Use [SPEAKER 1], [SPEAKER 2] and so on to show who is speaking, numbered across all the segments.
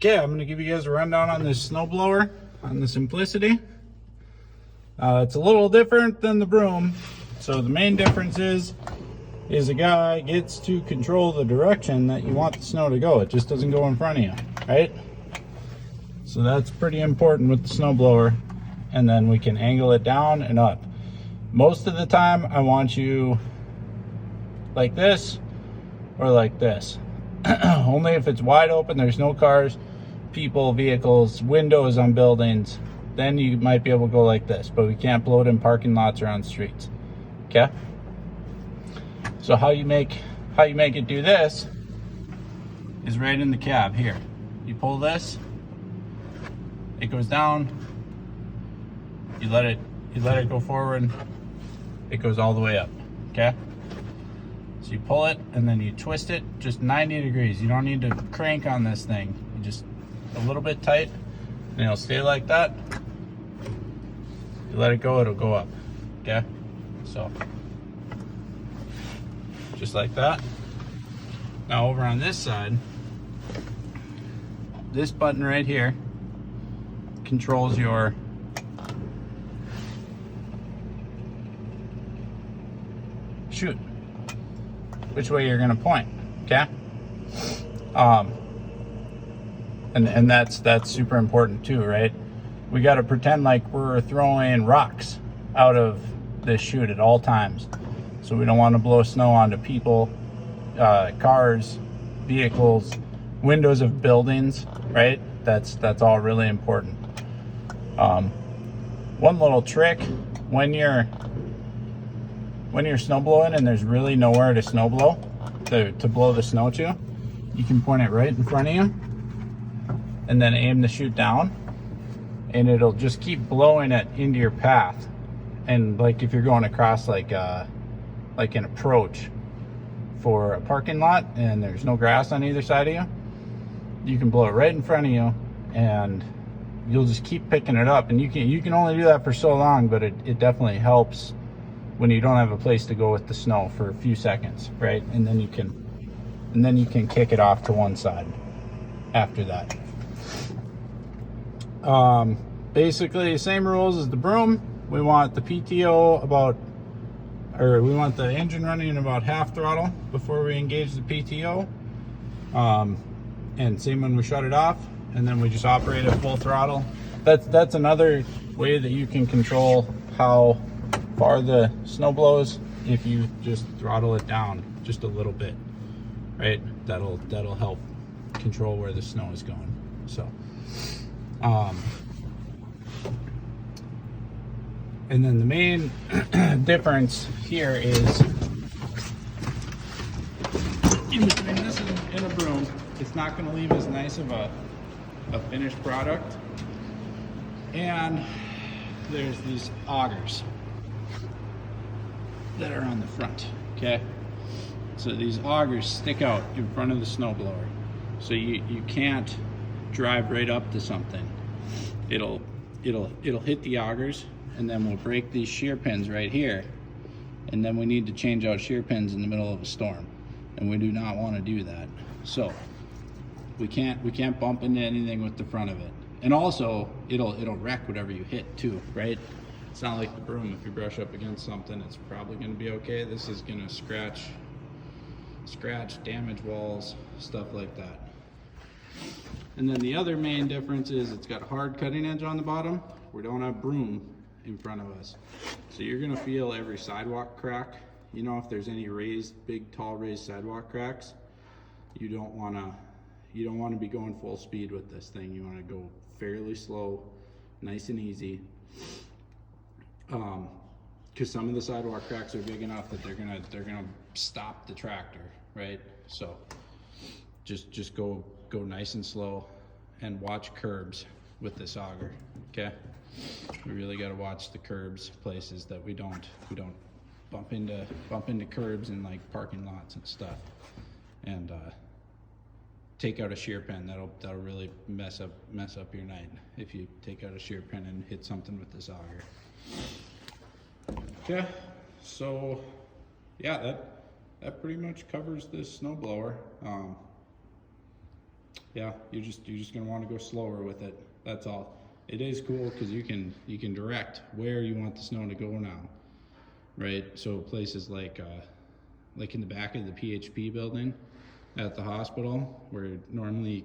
[SPEAKER 1] Okay, I'm gonna give you guys a rundown on this snowblower, on the Simplicity. It's a little different than the broom. So the main difference is a guy gets to control the direction that you want the snow to go. It just doesn't go in front of you, right? So that's pretty important with the snowblower. And then we can angle it down and up. Most of the time I want you like this or like this. Only if it's wide open, there's no cars, people, vehicles, windows on buildings, then you might be able to go like this, but we can't blow it in parking lots or on streets. Okay? So how you make it do this is right in the cab here. You pull this, it goes down, you let it go forward, it goes all the way up. Okay? So you pull it and then you twist it just 90 degrees. You don't need to crank on this thing. You just a little bit tight and it'll stay like that. You let it go, it'll go up. Okay? So just like that. Now over on this side, this button right here controls your shoot, which way you're gonna point. Okay? And that's super important too, right? We got to pretend like we're throwing rocks out of this chute at all times. So we don't want to blow snow onto people, cars, vehicles, windows of buildings, right? That's all really important. One little trick, when you're snow blowing and there's really nowhere to snow blow, to blow the snow to, you can point it right in front of you and then aim the chute down, and it'll just keep blowing it into your path. And like if you're going across like an approach for a parking lot and there's no grass on either side of you, you can blow it right in front of you and you'll just keep picking it up. And you can only do that for so long, but it definitely helps when you don't have a place to go with the snow for a few seconds, right? And then you can kick it off to one side after that. Basically same rules as the broom. We want the PTO we want the engine running about half throttle before we engage the PTO. And same when we shut it off, and then we just operate at full throttle. That's another way that you can control how far the snow blows, if you just throttle it down just a little bit, right? That'll help control where the snow is going. So and then the main difference here is in between this and a broom, it's not going to leave as nice of a finished product. And there's these augers that are on the front. Okay, so these augers stick out in front of the snowblower, so you can't drive right up to something. It'll hit the augers, and then we'll break these shear pins right here, and then we need to change out shear pins in the middle of a storm, and we do not want to do that. So we can't bump into anything with the front of it. And also it'll wreck whatever you hit too, right? It's not like the broom. If you brush up against something, it's probably going to be okay. This is going to scratch, damage walls, stuff like that. And then the other main difference is it's got a hard cutting edge on the bottom. We don't have broom in front of us. So you're going to feel every sidewalk crack. You know, if there's any big tall raised sidewalk cracks, you don't want to be going full speed with this thing. You want to go fairly slow, nice and easy. Because some of the sidewalk cracks are big enough that they're gonna stop the tractor, right? So just go nice and slow, and watch curbs with this auger. Okay, we really got to watch the curbs, places that we don't bump into curbs in like parking lots and stuff, and take out a shear pin. That'll really mess up your night if you take out a shear pin and hit something with this auger. Okay, so yeah, that pretty much covers this snowblower. yeah, you're just gonna want to go slower with it. That's all. It is cool because you can direct where you want the snow to go now, right? So places like in the back of the PHP building at the hospital, where normally you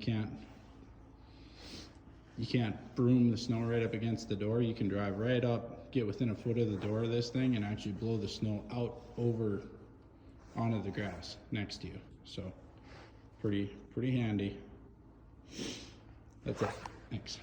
[SPEAKER 1] can't broom the snow right up against the door. You can drive right up, get within a foot of the door of this thing, and actually blow the snow out over onto the grass next to you. So pretty handy. That's it. Thanks.